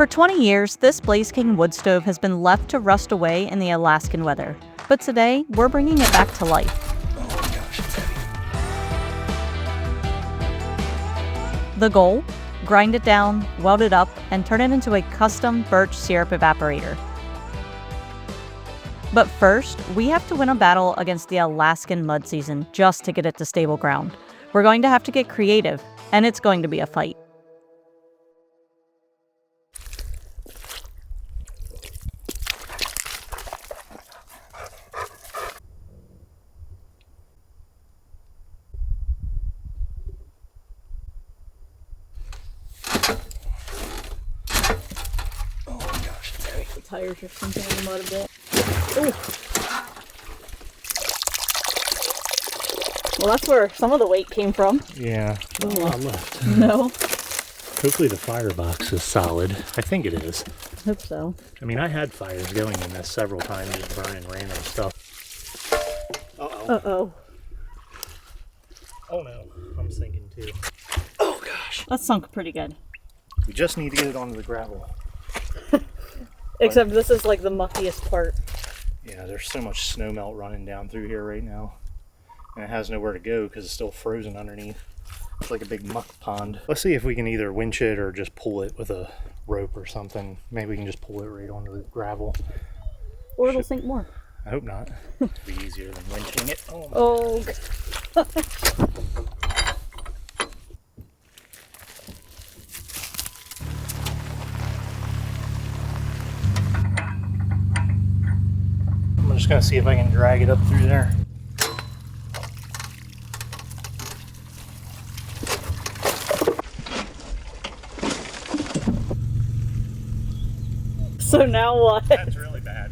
For 20 years, this Blaze King wood stove has been left to rust away in the Alaskan weather. But today, we're bringing it back to life. Oh my gosh, it's heavy. The goal? Grind it down, weld it up, and turn it into a custom Birch syrup evaporator. But first, we have to win a battle against the Alaskan mud season just to get it to stable ground. We're going to have to get creative, and it's going to be a fight. Oh my gosh, it's heavy. The tires are sinking in the mud a bit. Ooh. Well, that's where some of the weight came from. Yeah, not a lot left. No. Hopefully the firebox is solid. I think it is. I hope so. I mean, I had fires going in this several times, just burning random stuff. Uh-oh. Uh-oh. Oh no, I'm sinking too. Oh gosh. That sunk pretty good. We just need to get it onto the gravel. Except this is like the muckiest part. Yeah, there's so much snow melt running down through here right now. And it has nowhere to go because it's still frozen underneath. It's like a big muck pond. Let's see if we can either winch it or just pull it with a rope or something. Maybe we can just pull it right onto the gravel. Or it'll sink more. I hope not. It'll be easier than winching it. Oh. I'm just gonna see if I can drag it up through there. So now what? That's really bad.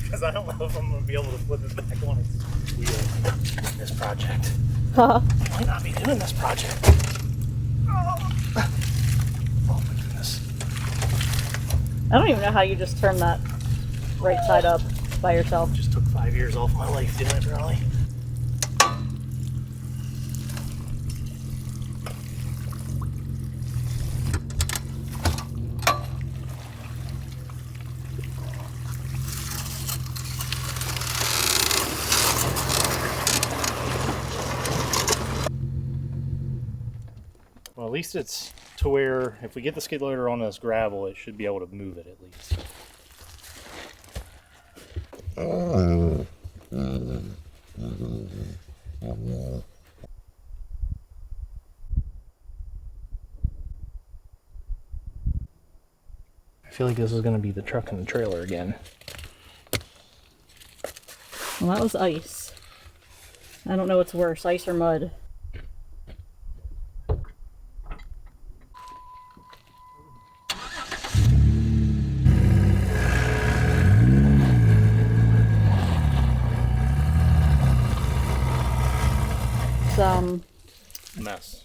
Because I don't know if I'm going to be able to flip it back on its wheel in this project. Huh? I might not be doing this project. Oh my goodness. I don't even know how you just turn that right side up by yourself. Just took 5 years off my life doing it, really. Well, at least it's to where if we get the skid loader on this gravel, it should be able to move it at least. I feel like this is going to be the truck and the trailer again. Well, that was ice. I don't know what's worse, ice or mud.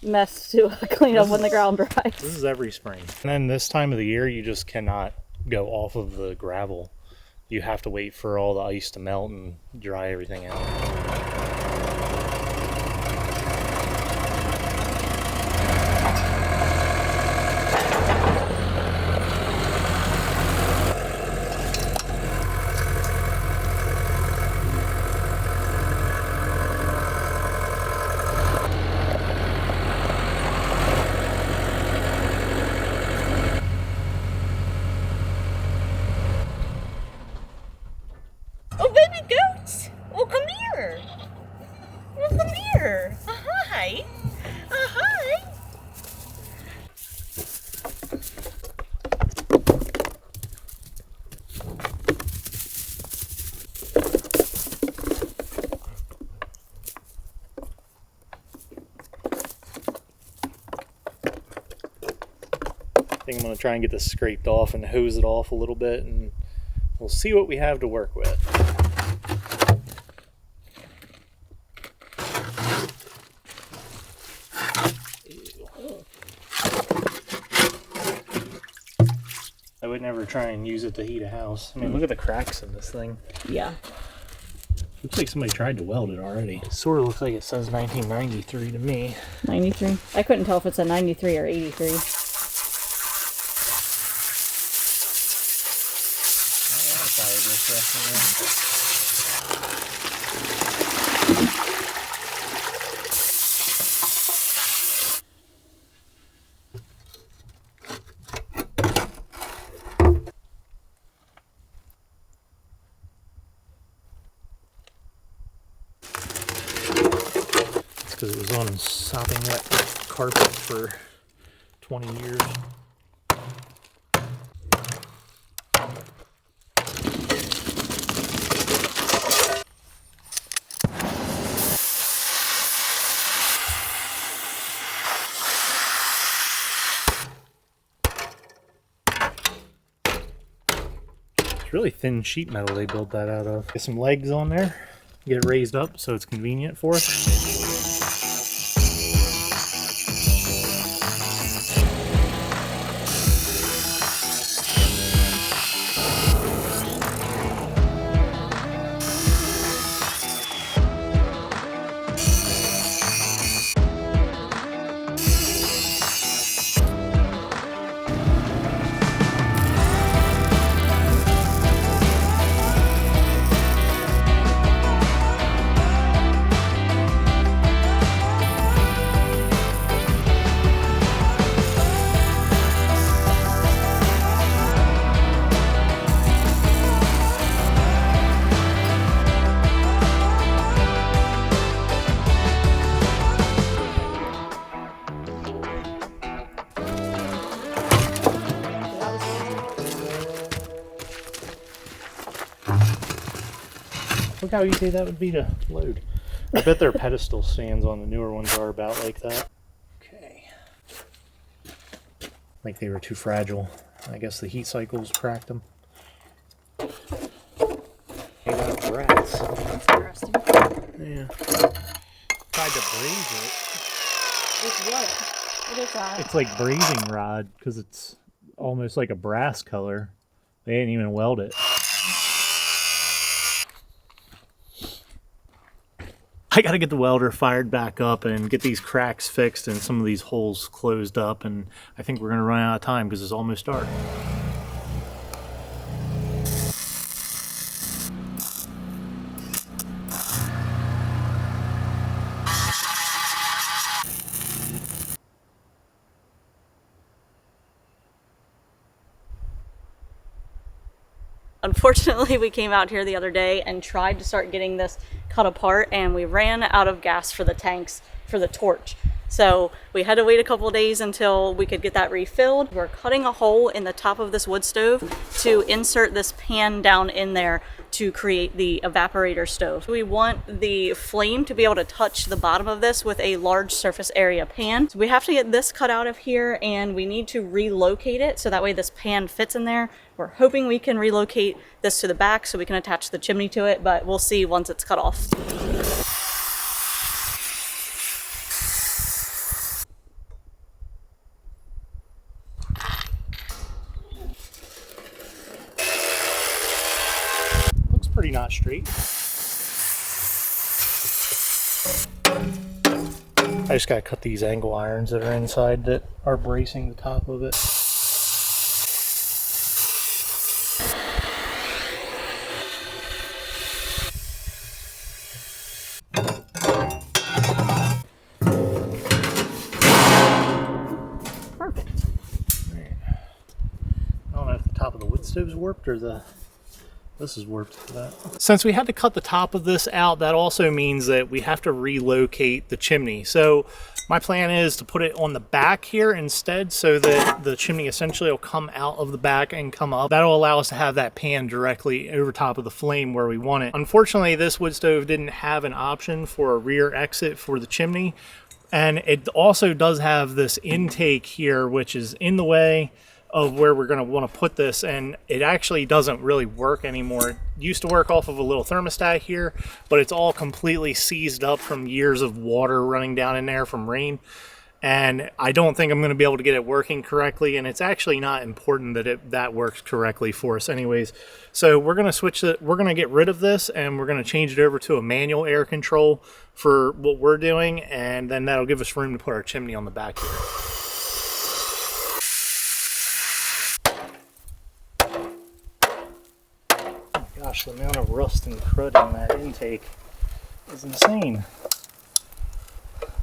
Mess to clean up when the ground dries. This is every spring. And then this time of the year, you just cannot go off of the gravel. You have to wait for all the ice to melt and dry everything out. Oh, baby goats! Oh, come here! Oh, come here! Hi! Hi! I think I'm going to try and get this scraped off and hose it off a little bit, and we'll see what we have to work with. I would never try and use it to heat a house. I mean, look at the cracks in this thing. Yeah. Looks like somebody tried to weld it already. It sort of looks like it says 1993 to me. 93. I couldn't tell if it's a 93 or 83. fire discretion. Because it was on sopping wet carpet for 20 years. It's really thin sheet metal they built that out of. Get some legs on there, get it raised up so it's convenient for us. Look how easy that would be to load. I bet their pedestal stands on the newer ones are about like that. Okay. Like they were too fragile. I guess the heat cycles cracked them. They got rats. Interesting. Yeah. Tried to braise it. With what? What is that? It's like brazing rod because it's almost like a brass color. They didn't even weld it. I gotta get the welder fired back up and get these cracks fixed and some of these holes closed up, and I think we're gonna run out of time because it's almost dark. Unfortunately, we came out here the other day and tried to start getting this cut apart, and we ran out of gas for the tanks for the torch. So we had to wait a couple of days until we could get that refilled. We're cutting a hole in the top of this wood stove to insert this pan down in there to create the evaporator stove. We want the flame to be able to touch the bottom of this with a large surface area pan. So we have to get this cut out of here, and we need to relocate it so that way this pan fits in there. We're hoping we can relocate this to the back so we can attach the chimney to it, but we'll see once it's cut off. Looks pretty not straight. I just gotta cut these angle irons that are inside that are bracing the top of it. Perfect. I don't know if the top of the Woodstove's warped or this is warped for that. Since we had to cut the top of this out, that also means that we have to relocate the chimney. So my plan is to put it on the back here instead so that the chimney essentially will come out of the back and come up. That'll allow us to have that pan directly over top of the flame where we want it. Unfortunately, this wood stove didn't have an option for a rear exit for the chimney. And it also does have this intake here, which is in the way of where we're going to want to put this, and it actually doesn't really work anymore. It used to work off of a little thermostat here, but it's all completely seized up from years of water running down in there from rain, and I don't think I'm going to be able to get it working correctly, and it's actually not important that that works correctly for us anyways. So we're going to we're going to get rid of this, and we're going to change it over to a manual air control for what we're doing, and then that'll give us room to put our chimney on the back here. Gosh, the amount of rust and crud in that intake is insane.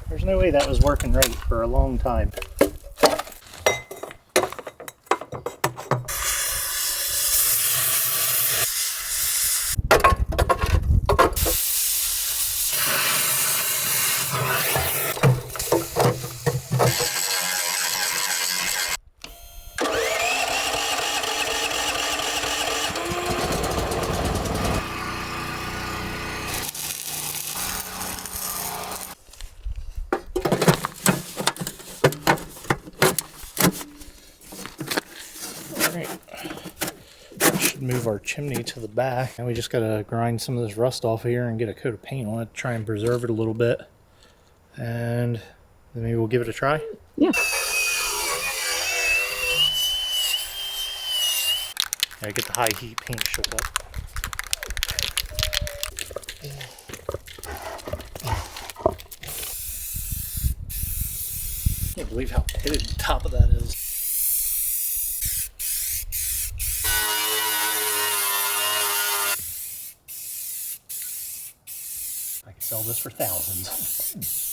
There's no way that was working right for a long time. Move our chimney to the back, and we just gotta grind some of this rust off here and get a coat of paint on it to try and preserve it a little bit, and then maybe we'll give it a try. Yeah. Gotta get the high heat paint shook up. Can't believe how pitted the top of that is. I could sell this for thousands.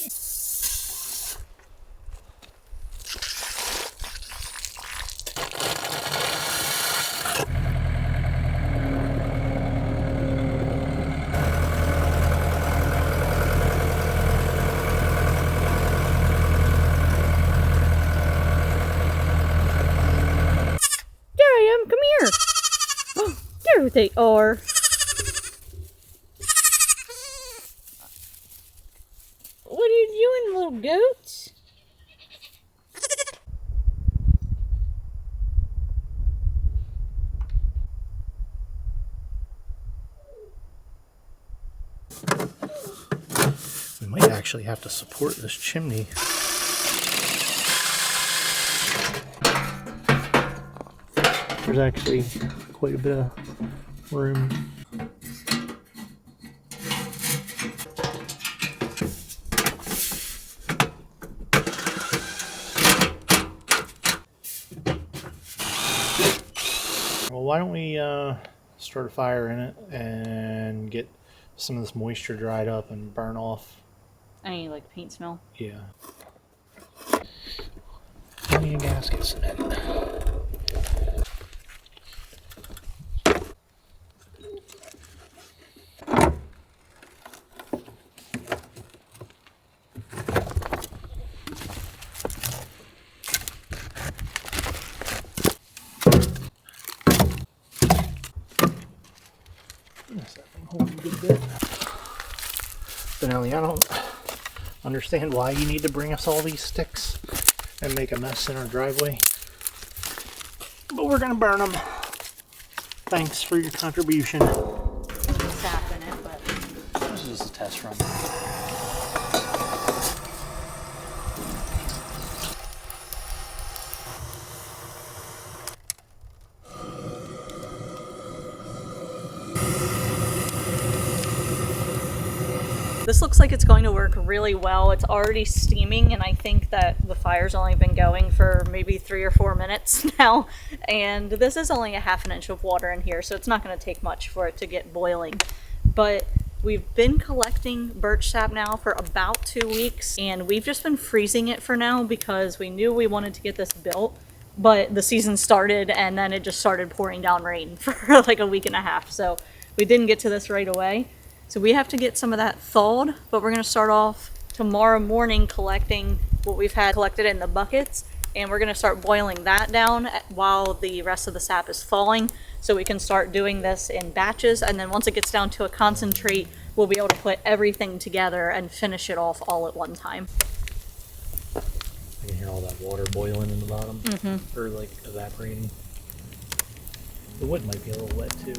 Come here. Oh, there they are. What are you doing, little goats? We might actually have to support this chimney. There's actually quite a bit of room. Well, why don't we start a fire in it and get some of this moisture dried up and burn off. Any like paint smell? Yeah. Plenty of gaskets in it. Finale, I don't understand why you need to bring us all these sticks and make a mess in our driveway, but we're gonna burn them. Thanks for your contribution. There's sap in it, but this is a test run. this looks like it's going to work really well. It's already steaming, and I think that the fire's only been going for maybe 3 or 4 minutes now. And this is only a ½ inch of water in here, so it's not going to take much for it to get boiling. But we've been collecting birch sap now for about 2 weeks, and we've just been freezing it for now because we knew we wanted to get this built, but the season started and then it just started pouring down rain for like a week and a half. So we didn't get to this right away. So we have to get some of that thawed, but we're gonna start off tomorrow morning collecting what we've had collected in the buckets, and we're gonna start boiling that down while the rest of the sap is falling, so we can start doing this in batches, and then once it gets down to a concentrate, we'll be able to put everything together and finish it off all at one time. I can hear all that water boiling in the bottom, or like evaporating. The wood might be a little wet too.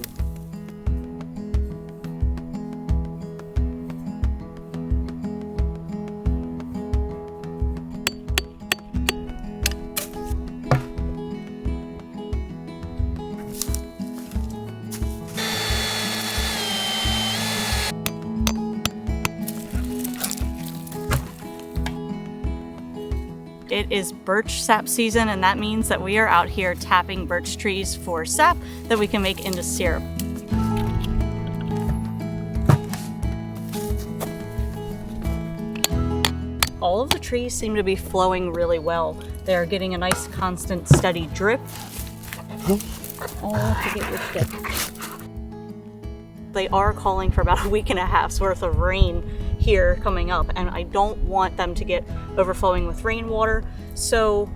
It is birch sap season, and that means that we are out here tapping birch trees for sap that we can make into syrup. all of the trees seem to be flowing really well. They're getting a nice constant steady drip. Oh, forget your stick. They are calling for about a week and a half's worth of rain here coming up, and I don't want them to get overflowing with rainwater. So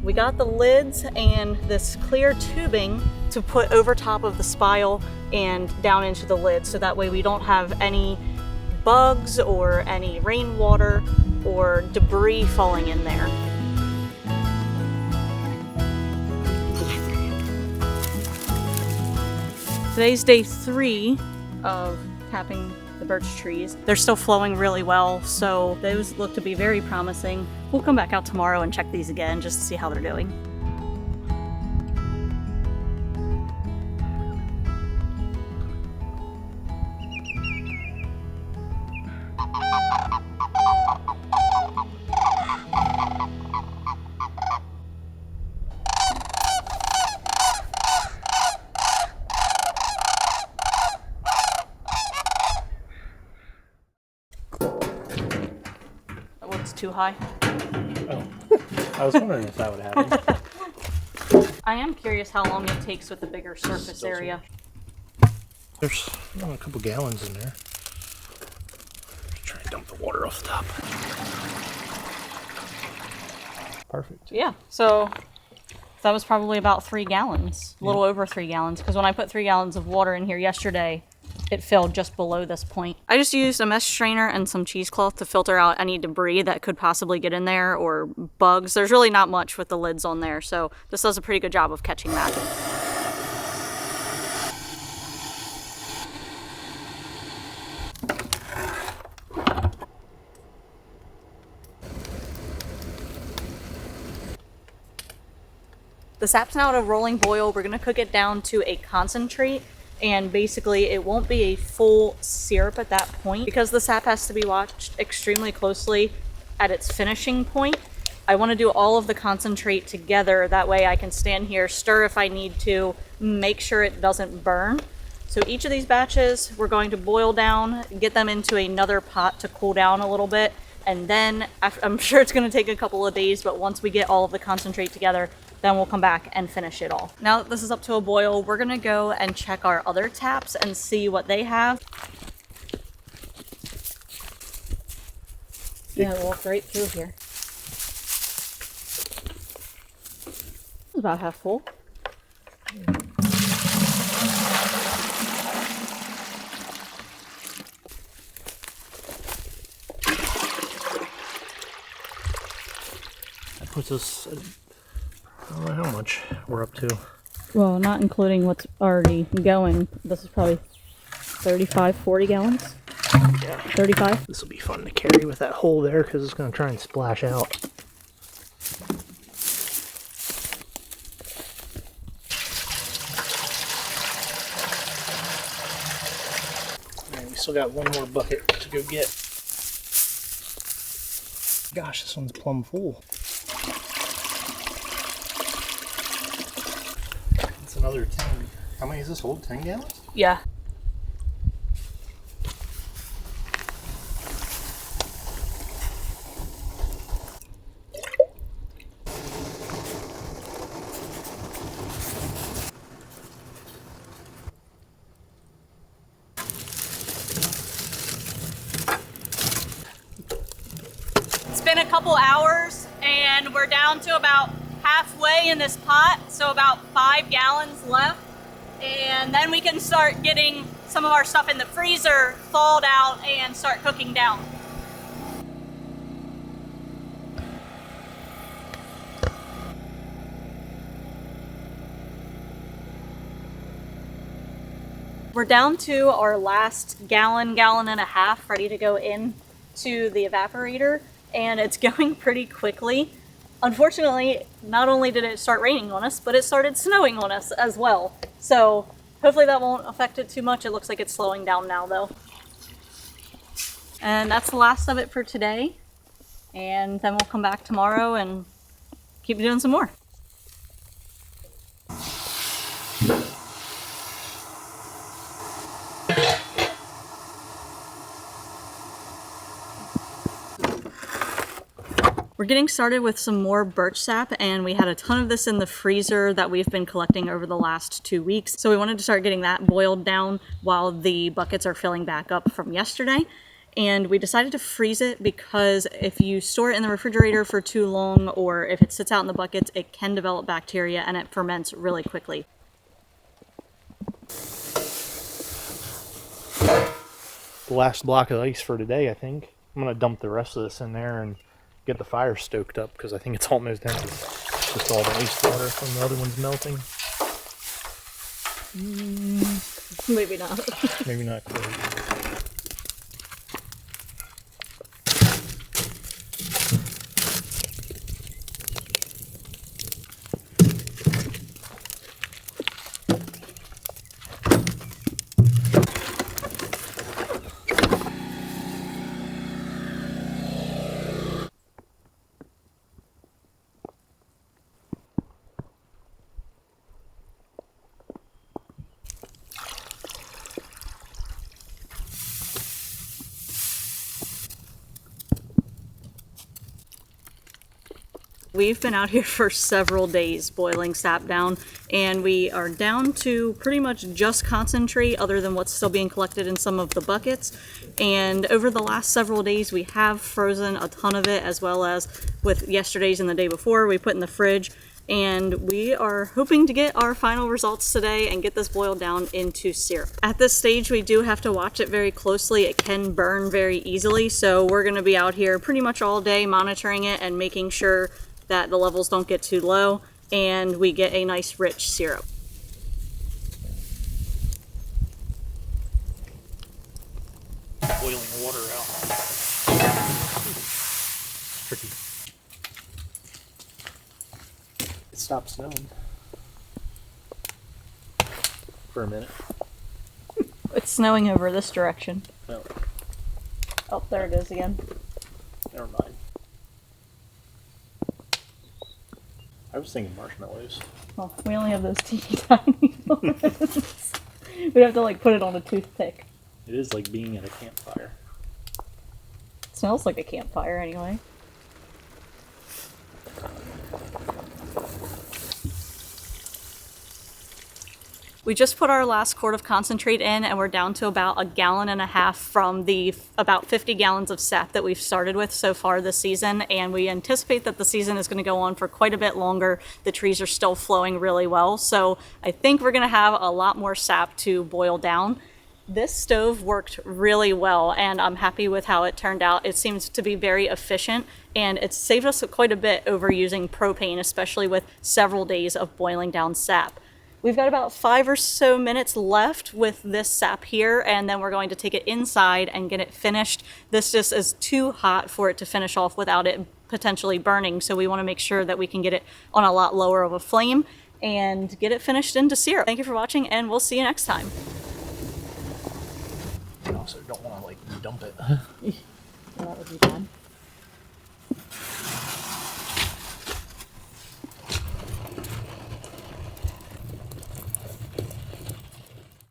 we got the lids and this clear tubing to put over top of the spile and down into the lid, so that way we don't have any bugs or any rainwater or debris falling in there. Today's day 3 of tapping the birch trees. They're still flowing really well, so those look to be very promising. We'll come back out tomorrow and check these again just to see how they're doing. Too high. Oh, I was wondering if that would happen. I am curious how long it takes with the bigger surface area. There's a couple gallons in there. Just try and dump the water off the top. Perfect. Yeah, so that was probably about 3 gallons, a little over 3 gallons, because when I put 3 gallons of water in here yesterday, it filled just below this point. I just used a mesh strainer and some cheesecloth to filter out any debris that could possibly get in there or bugs. There's really not much with the lids on there, so this does a pretty good job of catching that. The sap's now at a rolling boil. We're gonna cook it down to a concentrate, and basically it won't be a full syrup at that point because the sap has to be watched extremely closely at its finishing point. I want to do all of the concentrate together, that way I can stand here, stir if I need to, make sure it doesn't burn. So each of these batches we're going to boil down, get them into another pot to cool down a little bit, and then I'm sure it's going to take a couple of days, but once we get all of the concentrate together, then we'll come back and finish it all. Now that this is up to a boil, we're gonna go and check our other taps and see what they have. Yeah, walk right through here. It's about half full. That puts us, I don't know how much we're up to. Well, not including what's already going. This is probably 35, 40 gallons. Yeah. 35. This will be fun to carry with that hole there because it's going to try and splash out. And we still got one more bucket to go get. Gosh, this one's plumb full. It's another 10. How many does this hold? 10 gallons? Yeah. It's been a couple hours and we're down to about halfway in this pot, so about 5 gallons left, and then we can start getting some of our stuff in the freezer thawed out and start cooking down. We're down to our last gallon and a half ready to go in to the evaporator, and it's going pretty quickly. Unfortunately, not only did it start raining on us, but it started snowing on us as well. So hopefully that won't affect it too much. It looks like it's slowing down now though. And that's the last of it for today. And then we'll come back tomorrow and keep doing some more. We're getting started with some more birch sap, and we had a ton of this in the freezer that we've been collecting over the last 2 weeks. So we wanted to start getting that boiled down while the buckets are filling back up from yesterday. And we decided to freeze it because if you store it in the refrigerator for too long, or if it sits out in the buckets, it can develop bacteria and it ferments really quickly. The last block of ice for today, I think. I'm gonna dump the rest of this in there and get the fire stoked up because I think it's almost empty. Just all the ice water from the other one's melting. Maybe not. Maybe not quite. We've been out here for several days boiling sap down, and we are down to pretty much just concentrate other than what's still being collected in some of the buckets. And over the last several days we have frozen a ton of it, as well as with yesterday's and the day before we put in the fridge. And we are hoping to get our final results today and get this boiled down into syrup. At this stage we do have to watch it very closely. It can burn very easily, so we're going to be out here pretty much all day monitoring it and making sure that the levels don't get too low and we get a nice rich syrup. Boiling water out. It's tricky. It stopped snowing. For a minute. It's snowing over this direction. No, Oh, there it is again. never mind. I was thinking marshmallows. Well, we only have those teeny tiny ones. We'd have to like put it on a toothpick. It is like being at a campfire. It smells like a campfire anyway. We just put our last quart of concentrate in, and we're down to about 1.5 gallons from the about 50 gallons of sap that we've started with so far this season. And we anticipate that the season is going to go on for quite a bit longer. The trees are still flowing really well. So I think we're going to have a lot more sap to boil down. This stove worked really well, and I'm happy with how it turned out. It seems to be very efficient, and it's saved us quite a bit over using propane, especially with several days of boiling down sap. We've got about 5 or so minutes left with this sap here, and then we're going to take it inside and get it finished. This just is too hot for it to finish off without it potentially burning, so we want to make sure that we can get it on a lot lower of a flame and get it finished into syrup. Thank you for watching, and we'll see you next time. I also don't want to like dump it. That would be fun.